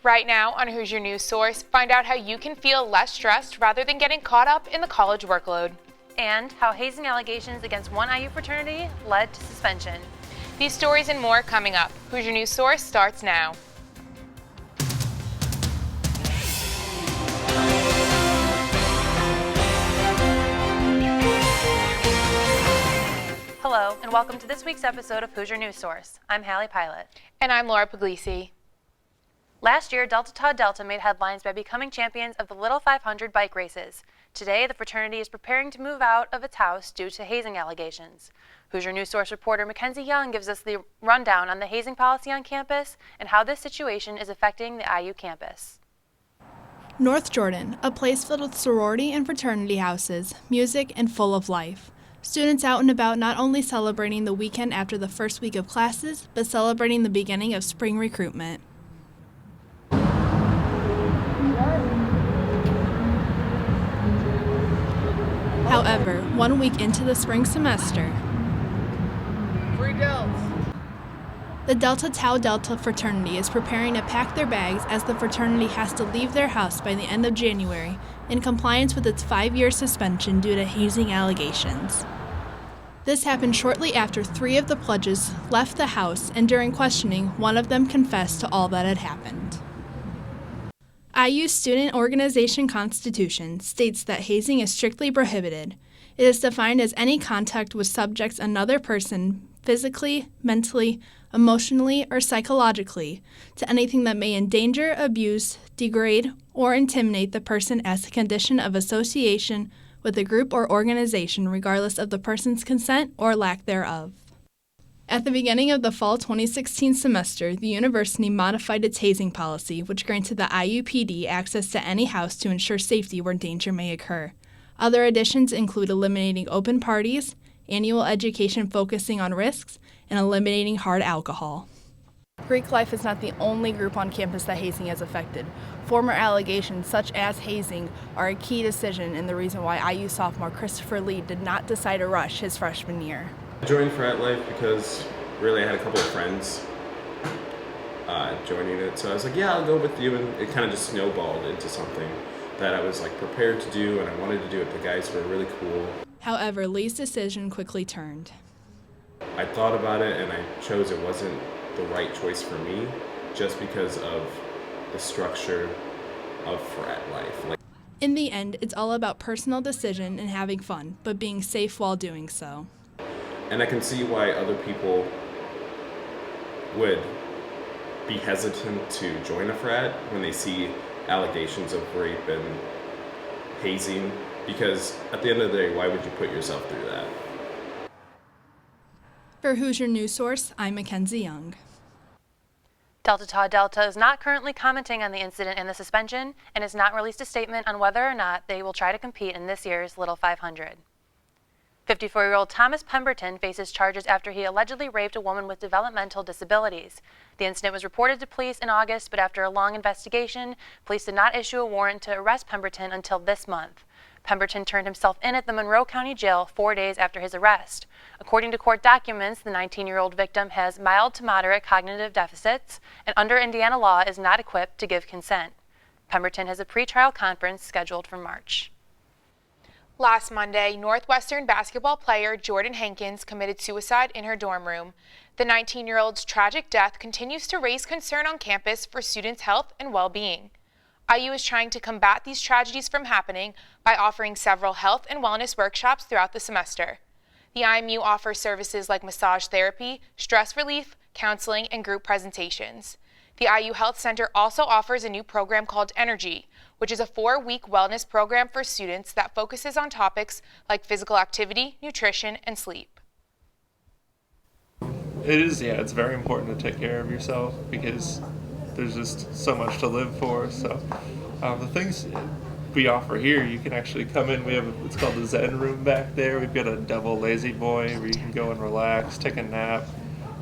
Right now on Hoosier News Source, find out how you can feel less stressed rather than getting caught up in the college workload. And how hazing allegations against one IU fraternity led to suspension. These stories and more coming up. Hoosier News Source starts now. Hello, and welcome to this week's episode of Hoosier News Source. I'm Hallie Pilot. And I'm Laura Puglisi. Last year, Delta Tau Delta made headlines by becoming champions of the Little 500 bike races. Today, the fraternity is preparing to move out of its house due to hazing allegations. Hoosier News Source reporter Mackenzie Young gives us the rundown on the hazing policy on campus and how this situation is affecting the IU campus. North Jordan, a place filled with sorority and fraternity houses, music, and full of life. Students out and about not only celebrating the weekend after the first week of classes, but celebrating the beginning of spring recruitment. However, 1 week into the spring semester, the Delta Tau Delta fraternity is preparing to pack their bags as the fraternity has to leave their house by the end of January in compliance with its 5-year suspension due to hazing allegations. This happened shortly after 3 of the pledges left the house, and during questioning, one of them confessed to all that had happened. IU's Student Organization Constitution states that hazing is strictly prohibited. It is defined as any contact with subjects another person physically, mentally, emotionally, or psychologically to anything that may endanger, abuse, degrade, or intimidate the person as a condition of association with a group or organization regardless of the person's consent or lack thereof. At the beginning of the fall 2016 semester, the university modified its hazing policy, which granted the IUPD access to any house to ensure safety where danger may occur. Other additions include eliminating open parties, annual education focusing on risks, and eliminating hard alcohol. Greek life is not the only group on campus that hazing has affected. Former allegations such as hazing are a key decision and the reason why IU sophomore Christopher Lee did not decide to rush his freshman year. I joined frat life because really I had a couple of friends joining it, so I was like, yeah, I'll go with you, and it kind of just snowballed into something that I was like prepared to do, and I wanted to do it. The guys were really cool. However, Lee's decision quickly turned. I thought about it and I chose it wasn't the right choice for me just because of the structure of frat life. In the end, it's all about personal decision and having fun, but being safe while doing so. And I can see why other people would be hesitant to join a frat when they see allegations of rape and hazing, because at the end of the day, why would you put yourself through that? For Hoosier News Source, I'm Mackenzie Young. Delta Tau Delta is not currently commenting on the incident and the suspension and has not released a statement on whether or not they will try to compete in this year's Little 500. 54-year-old Thomas Pemberton faces charges after he allegedly raped a woman with developmental disabilities. The incident was reported to police in August, but after a long investigation, police did not issue a warrant to arrest Pemberton until this month. Pemberton turned himself in at the Monroe County Jail 4 days after his arrest. According to court documents, the 19-year-old victim has mild to moderate cognitive deficits and under Indiana law is not equipped to give consent. Pemberton has a pretrial conference scheduled for March. Last Monday, Northwestern basketball player Jordan Hankins committed suicide in her dorm room. The 19-year-old's tragic death continues to raise concern on campus for students' health and well-being. IU is trying to combat these tragedies from happening by offering several health and wellness workshops throughout the semester. The IMU offers services like massage therapy, stress relief, counseling, and group presentations. The IU Health Center also offers a new program called Energy, which is a 4-week wellness program for students that focuses on topics like physical activity, nutrition, and sleep. It's very important to take care of yourself because there's just so much to live for. So the things we offer here, you can actually come in. We have it's called the Zen room back there. We've got a double lazy boy where you can go and relax, take a nap,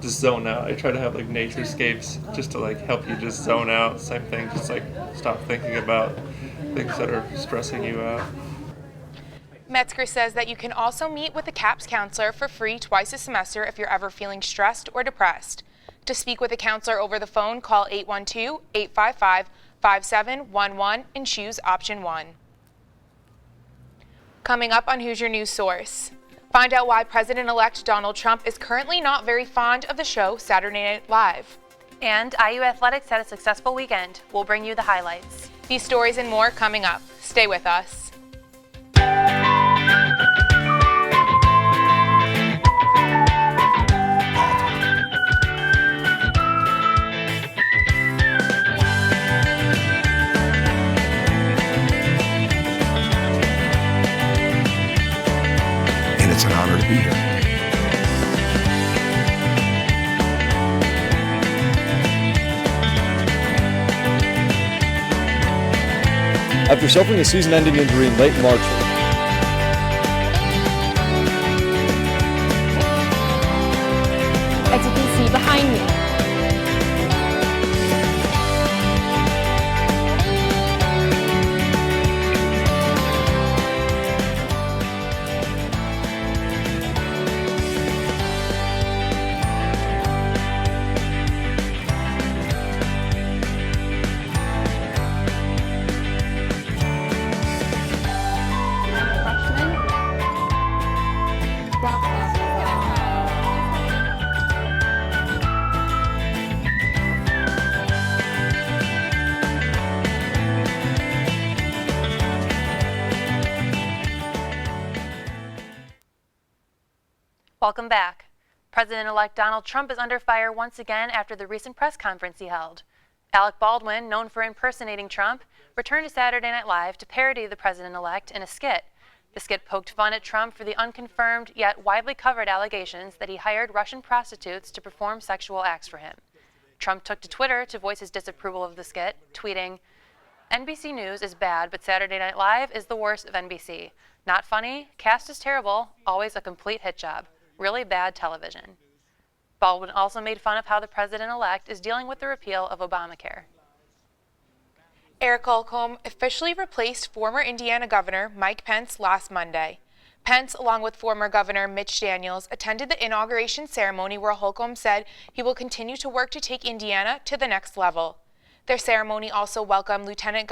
just zone out. I try to have like naturescapes just to like help you just zone out. Same thing, just like stop thinking about things that are stressing you out. Metzger says that you can also meet with a CAPS counselor for free twice a semester if you're ever feeling stressed or depressed. To speak with a counselor over the phone, call 812-855-5711 and choose option 1. Coming up on Hoosier News Source, find out why President-elect Donald Trump is currently not very fond of the show Saturday Night Live. And IU Athletics had a successful weekend. We'll bring you the highlights. These stories and more coming up. Stay with us. And it's an honor to be here. After suffering a season-ending injury in late March, as you can see behind me. Welcome back. President-elect Donald Trump is under fire once again after the recent press conference he held. Alec Baldwin, known for impersonating Trump, returned to Saturday Night Live to parody the president-elect in a skit. The skit poked fun at Trump for the unconfirmed yet widely covered allegations that he hired Russian prostitutes to perform sexual acts for him. Trump took to Twitter to voice his disapproval of the skit, tweeting, "NBC News is bad, but Saturday Night Live is the worst of NBC. Not funny, cast is terrible, always a complete hit job. Really bad television." Baldwin also made fun of how the president-elect is dealing with the repeal of Obamacare. Eric Holcomb officially replaced former Indiana Governor Mike Pence last Monday. Pence, along with former Governor Mitch Daniels, attended the inauguration ceremony where Holcomb said he will continue to work to take Indiana to the next level. Their ceremony also welcomed Lieutenant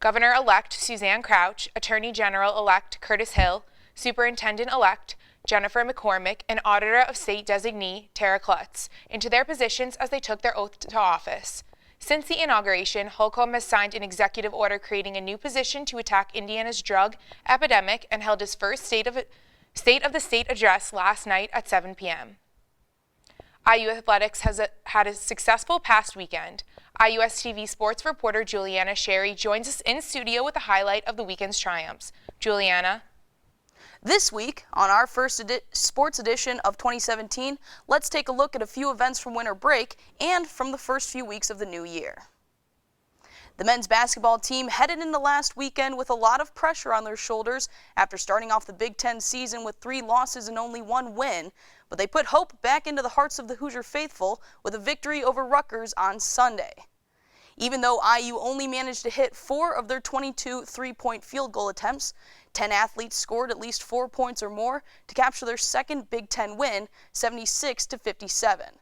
Governor-elect Suzanne Crouch, Attorney General-elect Curtis Hill, Superintendent-elect Jennifer McCormick, and Auditor of State designee Tara Klutz into their positions as they took their oath to office. Since the inauguration, Holcomb has signed an executive order creating a new position to attack Indiana's drug epidemic and held his first State of the State address last night at 7 p.m. IU Athletics has had a successful past weekend. IUS TV sports reporter Juliana Sherry joins us in studio with a highlight of the weekend's triumphs. Juliana? This week, on our first sports edition of 2017, let's take a look at a few events from winter break and from the first few weeks of the new year. The men's basketball team headed into last weekend with a lot of pressure on their shoulders after starting off the Big Ten season with 3 losses and only 1 win, but they put hope back into the hearts of the Hoosier faithful with a victory over Rutgers on Sunday. Even though IU only managed to hit 4 of their 22 three-point field goal attempts, 10 athletes scored at least 4 points or more to capture their second Big Ten win, 76-57.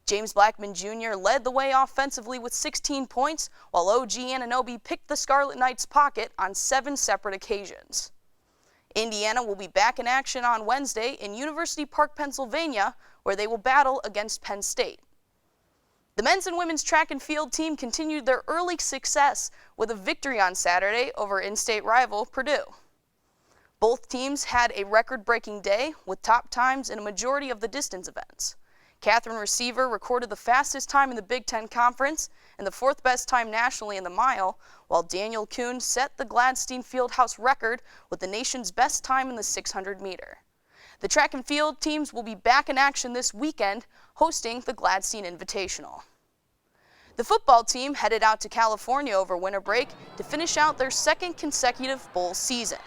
James Blackman Jr. led the way offensively with 16 points, while OG Anunoby picked the Scarlet Knights' pocket on 7 separate occasions. Indiana will be back in action on Wednesday in University Park, Pennsylvania, where they will battle against Penn State. The men's and women's track and field team continued their early success with a victory on Saturday over in-state rival Purdue. Both teams had a record-breaking day with top times in a majority of the distance events. Catherine Receiver recorded the fastest time in the Big Ten Conference and the 4th best time nationally in the mile, while Daniel Kuhn set the Gladstein Fieldhouse record with the nation's best time in the 600-meter. The track and field teams will be back in action this weekend, hosting the Gladstein Invitational. The football team headed out to California over winter break to finish out their second consecutive bowl season.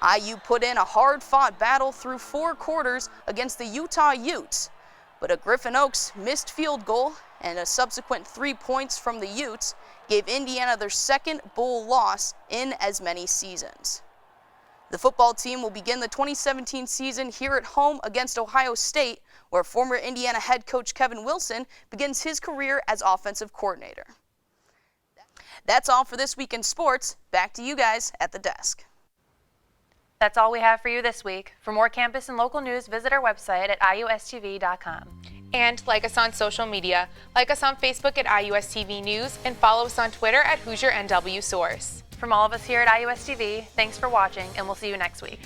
IU put in a hard-fought battle through 4 quarters against the Utah Utes, but a Griffin Oaks missed field goal and a subsequent 3 points from the Utes gave Indiana their second bowl loss in as many seasons. The football team will begin the 2017 season here at home against Ohio State, where former Indiana head coach Kevin Wilson begins his career as offensive coordinator. That's all for this week in sports. Back to you guys at the desk. That's all we have for you this week. For more campus and local news, visit our website at iustv.com. And like us on social media. Like us on Facebook at IUSTV News and follow us on Twitter at Hoosier NW Source. From all of us here at IUSTV, thanks for watching, and we'll see you next week.